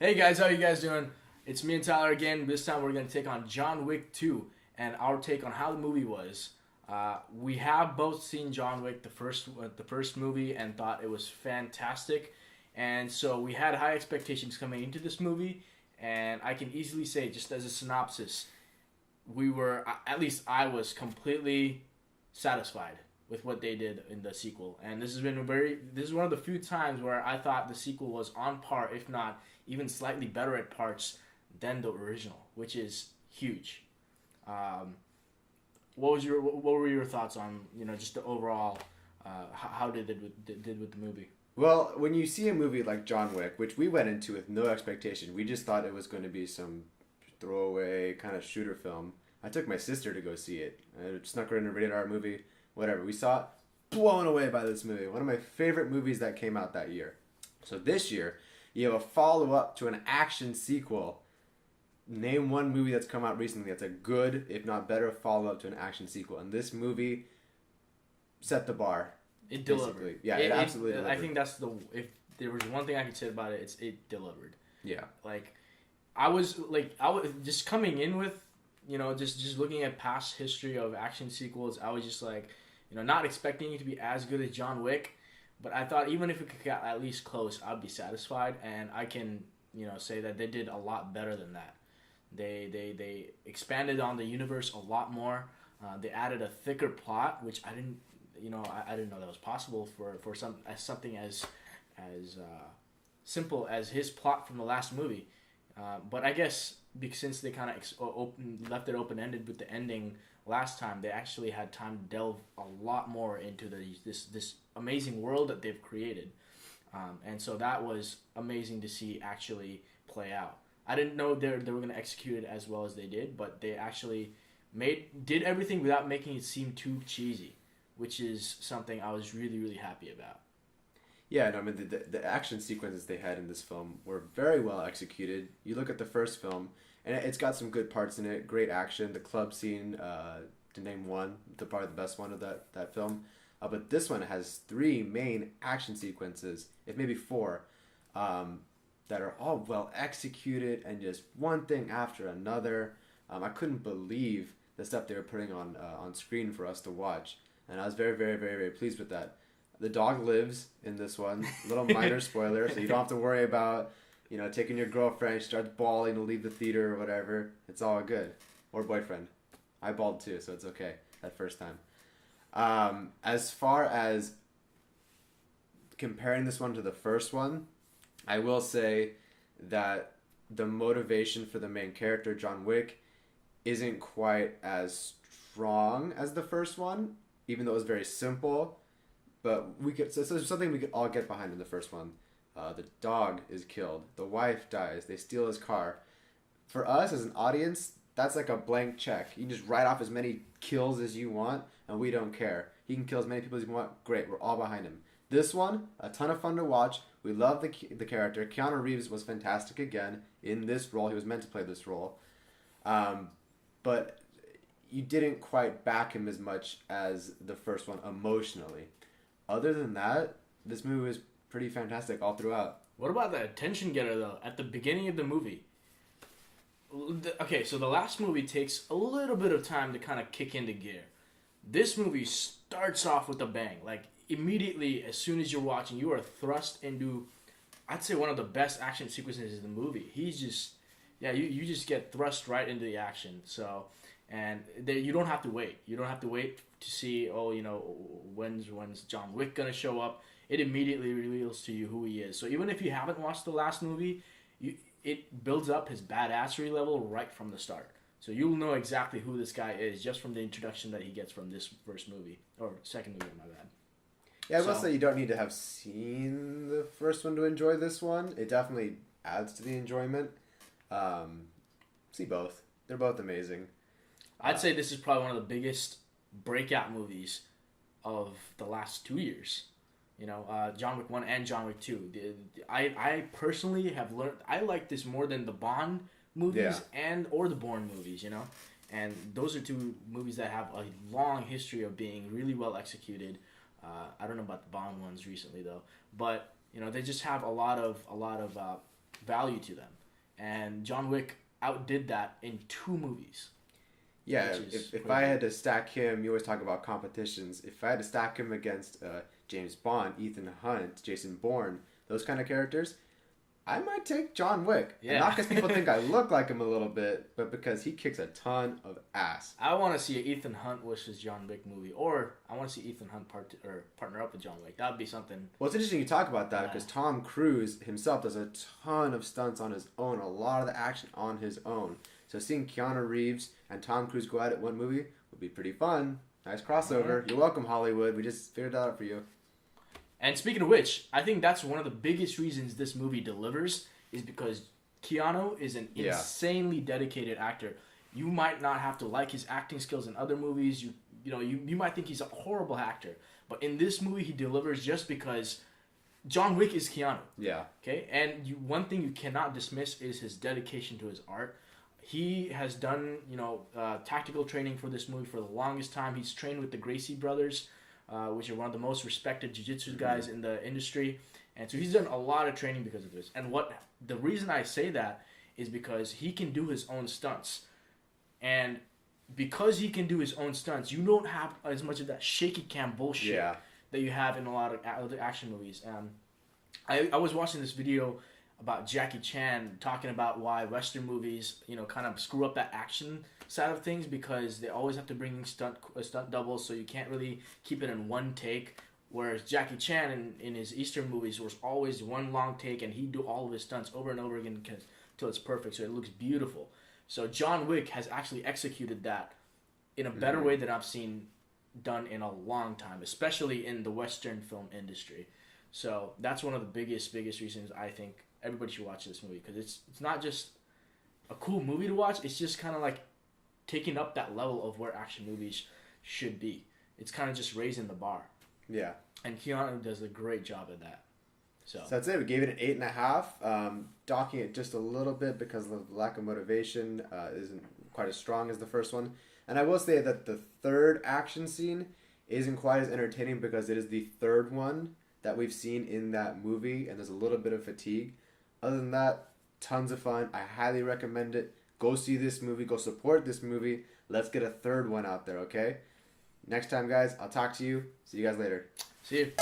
Hey guys, how you guys doing? It's me and Tyler again. This time we're going to take on John Wick 2 and our take on how the movie was. We have both seen John Wick, the first movie, and thought it was fantastic. And so we had high expectations coming into this movie, and I can easily say, just as a synopsis, we were, at least I was completely satisfied with what they did in the sequel. And this is one of the few times where I thought the sequel was on par, if not even slightly better at parts than the original, which is huge. Um, what were your thoughts on just the overall how did with the movie? Well, when you see a movie like John Wick, which we went into with no expectation, we just thought it was going to be some throwaway kind of shooter film. I took my sister to go see it. I snuck her in a rated R movie, whatever. We saw it, blown away by this movie. One of my favorite movies that came out that year. So this year, you have a follow up to an action sequel. Name one movie that's come out recently that's a good, if not better, follow up to an action sequel. And this movie set the bar. It delivered. Yeah, it absolutely delivered. I think if there was one thing I could say about it, it delivered. Yeah. I was just coming in with, just looking at past history of action sequels. I was just not expecting it to be as good as John Wick, but I thought even if it could get at least close, I'd be satisfied. And I can, say that they did a lot better than that. They expanded on the universe a lot more. They added a thicker plot, which I didn't, I didn't know that was possible for something as simple as his plot from the last movie. But I guess since they kind of left it open ended with the ending last time, they actually had time to delve a lot more into this amazing world that they've created, and so that was amazing to see actually play out. I didn't know they were going to execute it as well as they did, but they actually did everything without making it seem too cheesy, which is something I was really, really happy about. Yeah, no, I mean, the action sequences they had in this film were very well executed. You look at the first film, and it's got some good parts in it. Great action. The club scene, to name one, probably the best one of that film. But this one has three main action sequences, if maybe four, that are all well executed and just one thing after another. I couldn't believe the stuff they were putting on screen for us to watch, and I was very, very, very, very pleased with that. The dog lives in this one. Little minor spoiler, so you don't have to worry about, taking your girlfriend. She starts bawling to leave the theater or whatever. It's all good. Or boyfriend. I bawled too, so it's okay that first time. As far as comparing this one to the first one, I will say that the motivation for the main character, John Wick, isn't quite as strong as the first one, even though it was very simple. But so it's something we could all get behind in the first one. The dog is killed. The wife dies. They steal his car. For us as an audience, that's like a blank check. You can just write off as many kills as you want, and we don't care. He can kill as many people as you want. Great, we're all behind him. This one, a ton of fun to watch. We love the character. Keanu Reeves was fantastic again in this role. He was meant to play this role. But you didn't quite back him as much as the first one emotionally. Other than that, this movie was pretty fantastic all throughout. What about the attention getter, though, at the beginning of the movie? Okay, so the last movie takes a little bit of time to kind of kick into gear. This movie starts off with a bang. Like, immediately, as soon as you're watching, you are thrust into, I'd say, one of the best action sequences in the movie. You just get thrust right into the action. So, and you don't have to wait. You don't have to wait to see, when's John Wick gonna show up. It immediately reveals to you who he is. So even if you haven't watched the last movie, it builds up his badassery level right from the start. So you'll know exactly who this guy is just from the introduction that he gets from this first movie. Or second movie, my bad. Yeah, I will say you don't need to have seen the first one to enjoy this one. It definitely adds to the enjoyment. See both. They're both amazing. I'd say this is probably one of the biggest breakout movies of the last 2 years. John Wick 1 and John Wick 2. I personally have learned, I like this more than the Bond movies or the Bourne movies, And those are two movies that have a long history of being really well executed. I don't know about the Bond ones recently though, but they just have a lot of value to them. And John Wick outdid that in 2 movies. Yeah, if I had to stack him, you always talk about competitions. If I had to stack him against James Bond, Ethan Hunt, Jason Bourne, those kind of characters, I might take John Wick. Yeah. And not because people think I look like him a little bit, but because he kicks a ton of ass. I want to see an Ethan Hunt versus John Wick movie, or I want to see Ethan Hunt partner up with John Wick. That would be something. Well, it's interesting you talk about that because Tom Cruise himself does a ton of stunts on his own, a lot of the action on his own. So seeing Keanu Reeves and Tom Cruise go at it one movie would be pretty fun. Nice crossover. You're welcome, Hollywood. We just figured that out for you. And speaking of which, I think that's one of the biggest reasons this movie delivers is because Keanu is an insanely dedicated actor. You might not have to like his acting skills in other movies. You might think he's a horrible actor. But in this movie, he delivers just because John Wick is Keanu. Yeah. Okay? And one thing you cannot dismiss is his dedication to his art. He has done, tactical training for this movie for the longest time. He's trained with the Gracie brothers, which are one of the most respected jiu-jitsu guys in the industry. And so he's done a lot of training because of this. And the reason I say that is because he can do his own stunts. And because he can do his own stunts, you don't have as much of that shaky cam bullshit that you have in a lot of other action movies. I was watching this video about Jackie Chan talking about why Western movies, kind of screw up that action side of things because they always have to bring in stunt doubles, so you can't really keep it in one take. Whereas Jackie Chan in his Eastern movies was always one long take, and he'd do all of his stunts over and over again until it's perfect, so it looks beautiful. So John Wick has actually executed that in a better way than I've seen done in a long time, especially in the Western film industry. So that's one of the biggest reasons I think everybody should watch this movie, because it's not just a cool movie to watch, it's just kind of like taking up that level of where action movies should be. It's kind of just raising the bar. Yeah. And Keanu does a great job at that. So that's it. We gave it an 8.5. Docking it just a little bit because the lack of motivation isn't quite as strong as the first one. And I will say that the third action scene isn't quite as entertaining because it is the third one that we've seen in that movie, and there's a little bit of fatigue. Other than that, tons of fun. I highly recommend it. Go see this movie. Go support this movie. Let's get a third one out there, okay? Next time, guys, I'll talk to you. See you guys later. See you.